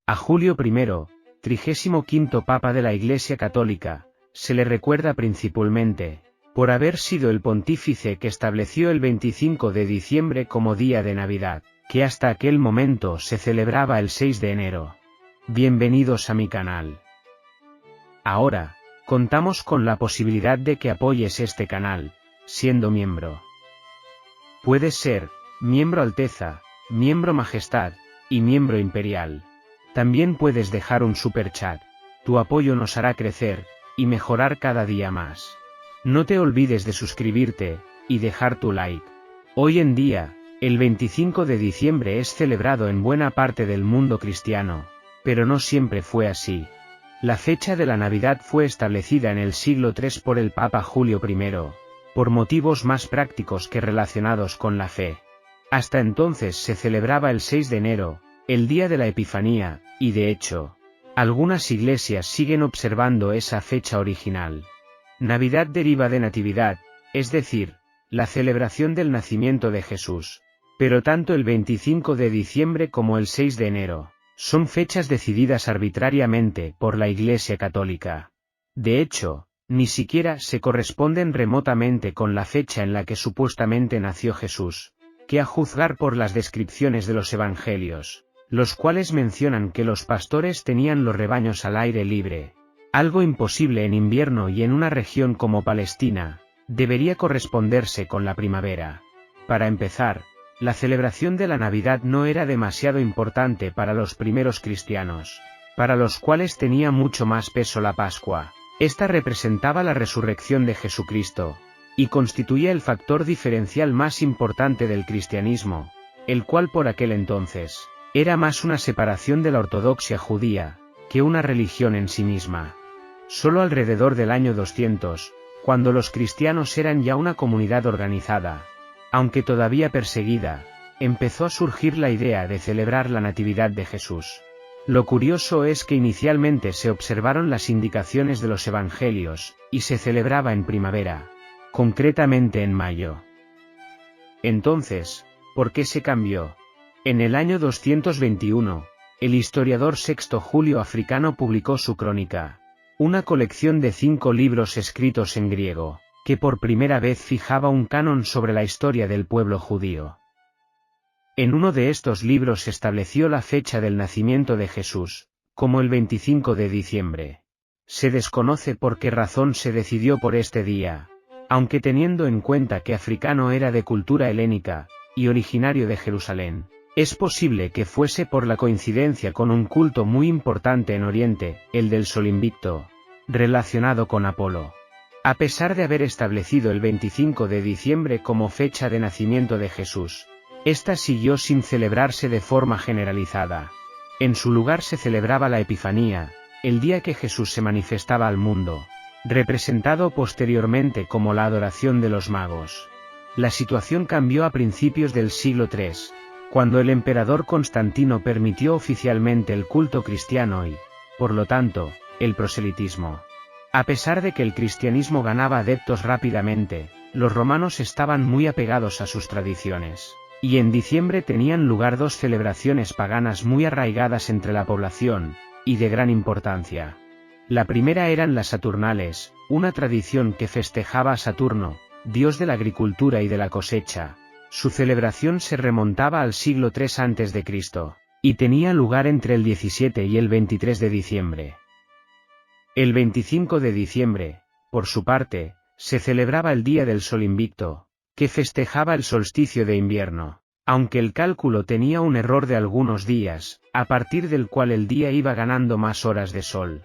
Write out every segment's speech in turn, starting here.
A Julio I, 35º Papa de la Iglesia Católica, se le recuerda principalmente por haber sido el pontífice que estableció el 25 de diciembre como día de Navidad, que hasta aquel momento se celebraba el 6 de enero. Bienvenidos a mi canal. Ahora, contamos con la posibilidad de que apoyes este canal, siendo miembro. Puedes ser miembro Alteza, miembro Majestad y miembro Imperial. También puedes dejar un super chat. Tu apoyo nos hará crecer y mejorar cada día más. No te olvides de suscribirte y dejar tu like. Hoy en día, el 25 de diciembre es celebrado en buena parte del mundo cristiano, pero no siempre fue así. La fecha de la Navidad fue establecida en el siglo III por el Papa Julio I, por motivos más prácticos que relacionados con la fe. Hasta entonces se celebraba el 6 de enero, el día de la Epifanía, y de hecho, algunas iglesias siguen observando esa fecha original. Navidad deriva de natividad, es decir, la celebración del nacimiento de Jesús, pero tanto el 25 de diciembre como el 6 de enero, son fechas decididas arbitrariamente por la Iglesia Católica. De hecho, ni siquiera se corresponden remotamente con la fecha en la que supuestamente nació Jesús, que a juzgar por las descripciones de los Evangelios, los cuales mencionan que los pastores tenían los rebaños al aire libre, algo imposible en invierno y en una región como Palestina, debería corresponderse con la primavera. Para empezar, la celebración de la Navidad no era demasiado importante para los primeros cristianos, para los cuales tenía mucho más peso la Pascua. Esta representaba la resurrección de Jesucristo, y constituía el factor diferencial más importante del cristianismo, el cual por aquel entonces era más una separación de la ortodoxia judía, que una religión en sí misma. Solo alrededor del año 200, cuando los cristianos eran ya una comunidad organizada, aunque todavía perseguida, empezó a surgir la idea de celebrar la Natividad de Jesús. Lo curioso es que inicialmente se observaron las indicaciones de los Evangelios, y se celebraba en primavera, concretamente en mayo. Entonces, ¿por qué se cambió? En el año 221, el historiador Sexto Julio Africano publicó su Crónica, una colección de 5 libros escritos en griego, que por primera vez fijaba un canon sobre la historia del pueblo judío. En uno de estos libros estableció la fecha del nacimiento de Jesús, como el 25 de diciembre. Se desconoce por qué razón se decidió por este día, aunque teniendo en cuenta que Africano era de cultura helénica, y originario de Jerusalén, es posible que fuese por la coincidencia con un culto muy importante en Oriente, el del Sol Invicto, relacionado con Apolo. A pesar de haber establecido el 25 de diciembre como fecha de nacimiento de Jesús, esta siguió sin celebrarse de forma generalizada. En su lugar se celebraba la Epifanía, el día que Jesús se manifestaba al mundo, representado posteriormente como la adoración de los magos. La situación cambió a principios del siglo III, cuando el emperador Constantino permitió oficialmente el culto cristiano y, por lo tanto, el proselitismo. A pesar de que el cristianismo ganaba adeptos rápidamente, los romanos estaban muy apegados a sus tradiciones, y en diciembre tenían lugar 2 celebraciones paganas muy arraigadas entre la población, y de gran importancia. La primera eran las Saturnales, una tradición que festejaba a Saturno, dios de la agricultura y de la cosecha. Su celebración se remontaba al siglo III a.C., y tenía lugar entre el 17 y el 23 de diciembre. El 25 de diciembre, por su parte, se celebraba el Día del Sol Invicto, que festejaba el solsticio de invierno, aunque el cálculo tenía un error de algunos días, a partir del cual el día iba ganando más horas de sol.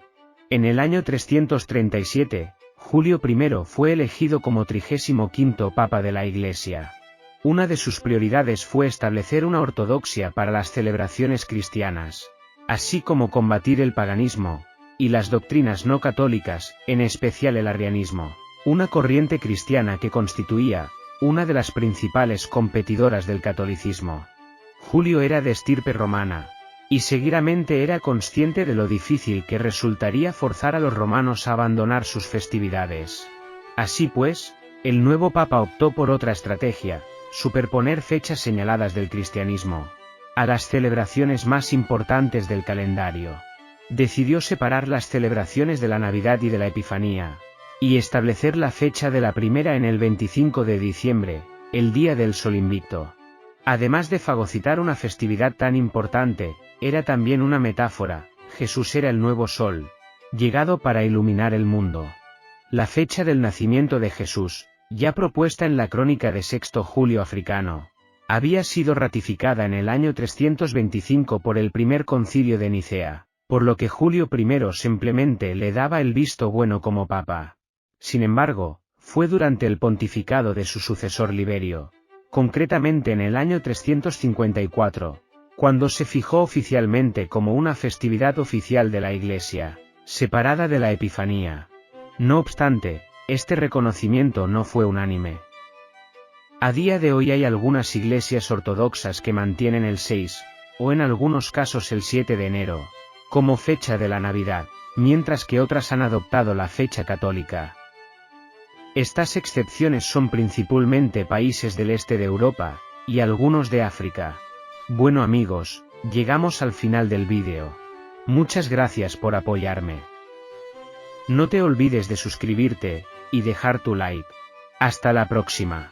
En el año 337, Julio I fue elegido como 35º Papa de la Iglesia. Una de sus prioridades fue establecer una ortodoxia para las celebraciones cristianas, así como combatir el paganismo y las doctrinas no católicas, en especial el arrianismo, una corriente cristiana que constituía una de las principales competidoras del catolicismo. Julio era de estirpe romana, y seguidamente era consciente de lo difícil que resultaría forzar a los romanos a abandonar sus festividades. Así pues, el nuevo papa optó por otra estrategia: superponer fechas señaladas del cristianismo a las celebraciones más importantes del calendario. Decidió separar las celebraciones de la Navidad y de la Epifanía, y establecer la fecha de la primera en el 25 de diciembre, el día del Sol Invicto. Además de fagocitar una festividad tan importante, era también una metáfora: Jesús era el nuevo sol, llegado para iluminar el mundo. La fecha del nacimiento de Jesús, ya propuesta en la crónica de Sexto Julio Africano, había sido ratificada en el año 325 por el primer concilio de Nicea, por lo que Julio I simplemente le daba el visto bueno como papa. Sin embargo, fue durante el pontificado de su sucesor Liberio, concretamente en el año 354, cuando se fijó oficialmente como una festividad oficial de la Iglesia, separada de la Epifanía. No obstante, este reconocimiento no fue unánime. A día de hoy hay algunas iglesias ortodoxas que mantienen el 6, o en algunos casos el 7 de enero, como fecha de la Navidad, mientras que otras han adoptado la fecha católica. Estas excepciones son principalmente países del este de Europa, y algunos de África. Bueno amigos, llegamos al final del vídeo. Muchas gracias por apoyarme. No te olvides de suscribirte, y dejar tu like. Hasta la próxima.